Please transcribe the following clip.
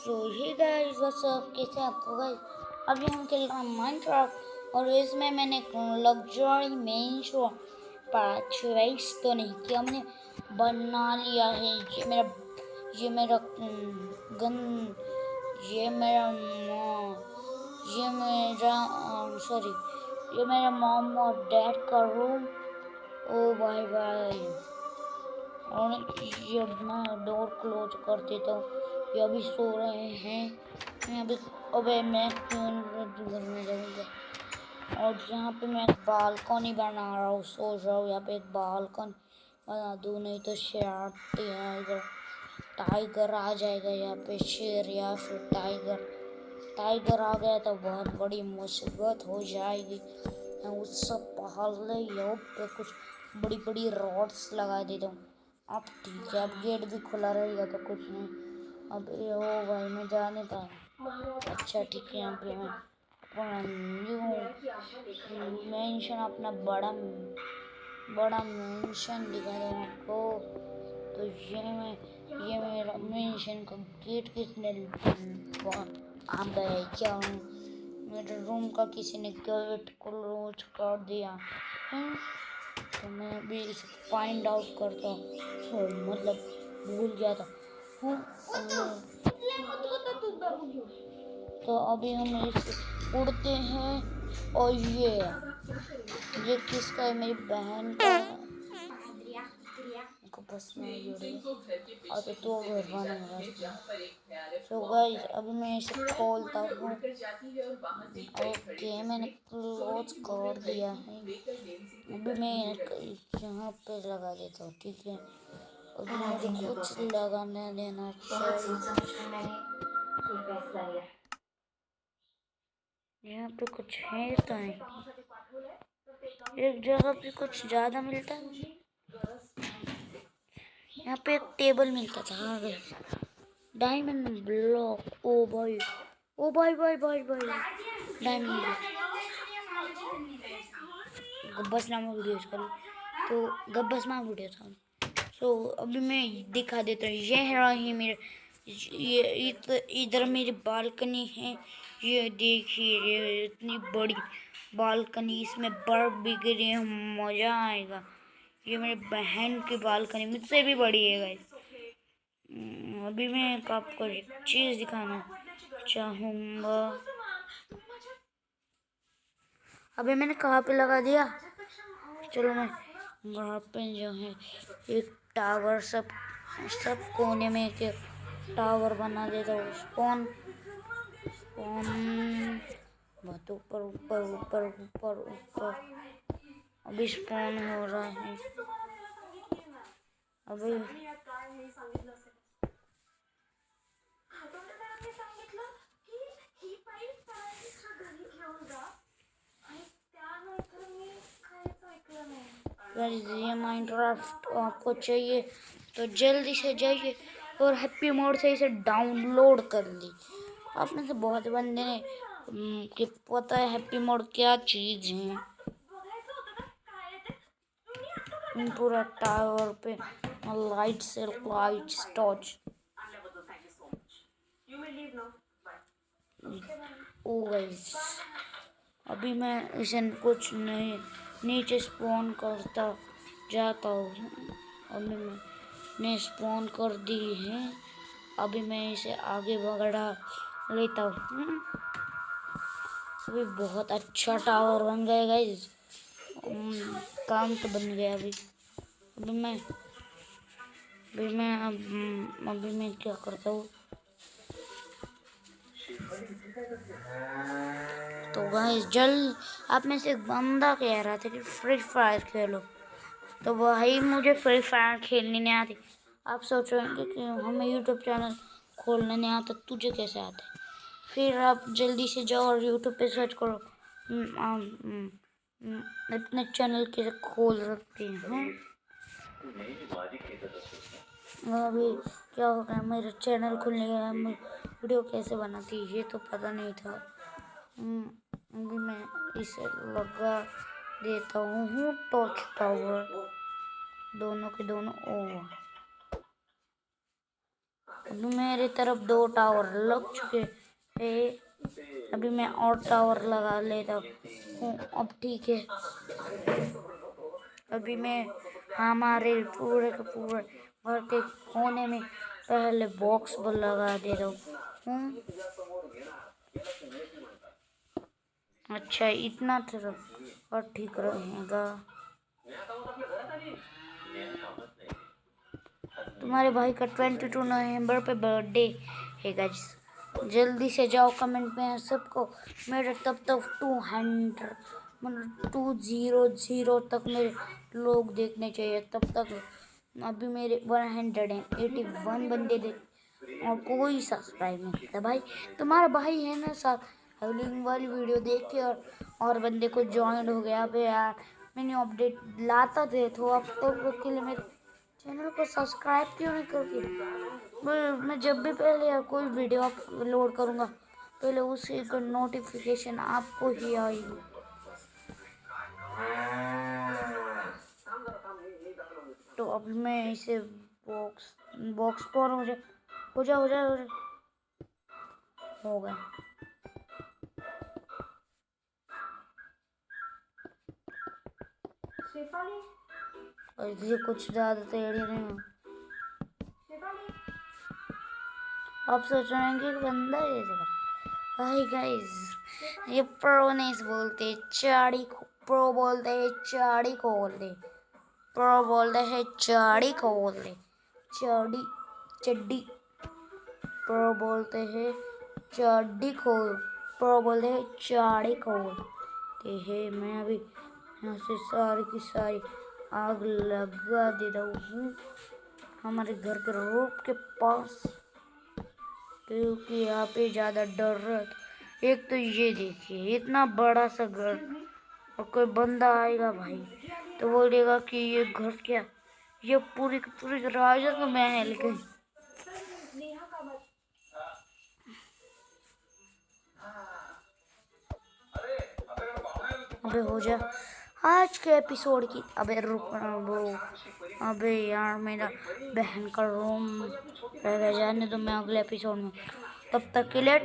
सो hey guys what's up, कैसे आपको guys. अभी हम खेल रहे हैं माइनक्राफ्ट और इसमें मैंने लग्जरी मेंशन परचेज तो नहीं किया, हमने बना लिया है। ये मेरा गन, ये मेरा ये मेरा सॉरी ये मेरा मॉम और डैड का रूम। ओ बाय बाय। और ये अब मैं डोर क्लोज कर देता हूँ, ये अभी सो रहे हैं। मैं अभी अबे मैं क्यों घर में जाऊँगा। और यहाँ पे मैं एक बालकनी बना रहा हूँ, सोच रहा हूँ यहाँ पे एक बालकनी बना दूँ, नहीं तो शेर इधर टाइगर आ जाएगा यहाँ पे। शेर या फिर टाइगर आ गया तो बहुत बड़ी मुसीबत हो जाएगी। मैं उससे पहले यहाँ पे कुछ बड़ी बड़ी रॉड्स लगा देता हूँ। अब ठीक है, अब गेट भी खुला रहेगा तो कुछ नहीं। अब ये हो भाई मैं जाने पाया। अच्छा ठीक है, यहाँ पे मैं अपना न्यू मेंशन, अपना बड़ा मेंशन दिखा दूँ आपको। तो ये मेरा मेंशन का गेट किसने आ गया है क्या? मेरे रूम का किसी ने गेट क्लोज कर दिया। तो मैं अभी इसे फाइंड आउट करता हूँ, मतलब भूल गया था। तो अभी हम इसे उड़ते हैं। और ये किसका है? मेरी बहन का है। बस में और तो घर बना। सो गाइस अभी मैं इसे खोलता हूँ। ओके मैंने क्लोज कर दिया है। अभी मैं यहाँ पे लगा देता हूँ, ठीक है। अभी मुझे कुछ लगाने देना चाहिए। यहाँ पे कुछ है तो नहीं, एक जगह पे कुछ ज़्यादा मिलता है। यहाँ पे एक टेबल मिलता था, हाँ गाइस, डायमंड ब्लॉक। ओ भाई भाई डायमंड ब्लॉक। गब्बस नाम वीडियो करूँ तो गब्बस नाम वीडियो था। तो अभी मैं दिखा देता हूँ। ये है रही मेरे, ये इधर मेरी बालकनी है। ये देखिए, ये इतनी बड़ी बालकनी, इसमें बर्फ भी गिरी है, मज़ा आएगा। ये मेरी बहन की बालकनी मुझसे भी बड़ी है गाइस। अभी मैं आपको एक चीज़ दिखाना चाहूँगा। अभी मैंने कहाँ पे लगा दिया, चलो मैं वहाँ पे जो है एक टावर, सब कोने में एक टावर बना देता हूँ। स्पॉन बहुत ऊपर ऊपर ऊपर ऊपर ऊपर अभी स्पॉन हो रहा है। अभी ये माइनक्राफ्ट आपको चाहिए तो जल्दी से जाइए और हैप्पी मोड से इसे डाउनलोड कर ली। आप में से बहुत बंदे ने कि पता है हैप्पी मोड क्या चीज़ है। पूरा टावर पे लाइट्स टॉर्च। ओ गाइस अभी मैं इसे कुछ नहीं नीचे स्पॉन करता जाता हूँ। अभी मैंने स्पॉन कर दी है। अभी मैं इसे आगे बढ़ा लेता हूँ। अभी बहुत अच्छा टावर बन गया गाइस, काम तो बन गया। अभी मैं क्या करता हूँ, तो गाइस आप में से एक बंदा कह रहा था कि फ्री फायर खेलो, तो वही मुझे फ्री फायर खेलने नहीं आती। आप सोच रहे हैं कि हमें यूट्यूब चैनल खोलने नहीं आता, तुझे कैसे आता है? फिर आप जल्दी से जाओ और यूट्यूब पे सर्च करो, अपने चैनल कैसे खोल सकते हैं। अभी क्या हो गया, मेरे चैनल खुलने के बाद वीडियो कैसे बनाती ये तो पता नहीं था। अभी मैं इसे लगा देता हूँ टॉर्च टावर, दोनों के दोनों ओवर। अभी मेरी तरफ 2 टावर लग चुके हैं। अभी मैं और टावर लगा लेता हूँ। अब ठीक है। अभी मैं हमारे पूरे के पूरे घर के कोने में पहले बॉक्स लगा दे रहा हूँ। अच्छा, इतना और ठीक रहेगा। तुम्हारे भाई का 22 नवंबर पे बर्थडे है गाइस। जल्दी से जाओ कमेंट में सबको मेरे तब तक 200 तक मेरे लोग देखने चाहिए। तब तक अभी मेरे 181 बंदे देख और कोई सब्सक्राइब नहीं करता। भाई तुम्हारा भाई है ना साथ हेलिंग वाली वीडियो देख के और बंदे को ज्वाइन हो गया। अबे यार मैंने अपडेट लाता थे तो अब तो के लिए मेरे चैनल को सब्सक्राइब क्यों नहीं करती। मैं जब भी पहले यार कोई वीडियो अपलोड करूँगा पहले उसी का नोटिफिकेशन आपको ही आएगी। तो अभी मैं इसे बॉक्स पर हो जा हो गया। और ये कुछ ज़्यादा टेढ़ी नहीं हो। आप सोच रहे हैं कि बंदा हाय गाइस, ये प्रो नहीं बोलते प्रो बोलते हैं चाड़ी खोलते। प्रो बोलते हैं चाड़ी खोलते चड्डी। प्रो बोलते हैं चड्डी खोल। प्रो बोलते हैं चाड़ी खोलते हैं। मैं अभी यहाँ से सारी की सारी आग लगा दे रहा हूँ हमारे घर के रूफ के पास, क्योंकि यहाँ पे ज़्यादा डर रहा है। एक तो ये देखिए इतना बड़ा सा घर, और कोई बंदा आएगा भाई तो बोलेगा कि ये घर क्या, ये पूरी राजा का महल है। अबे हो जा आज के एपिसोड की। अबे रुक वो, अबे यार मेरा बहन का रूम रह गया, जाने तो मैं अगले एपिसोड में। तब तक के लिए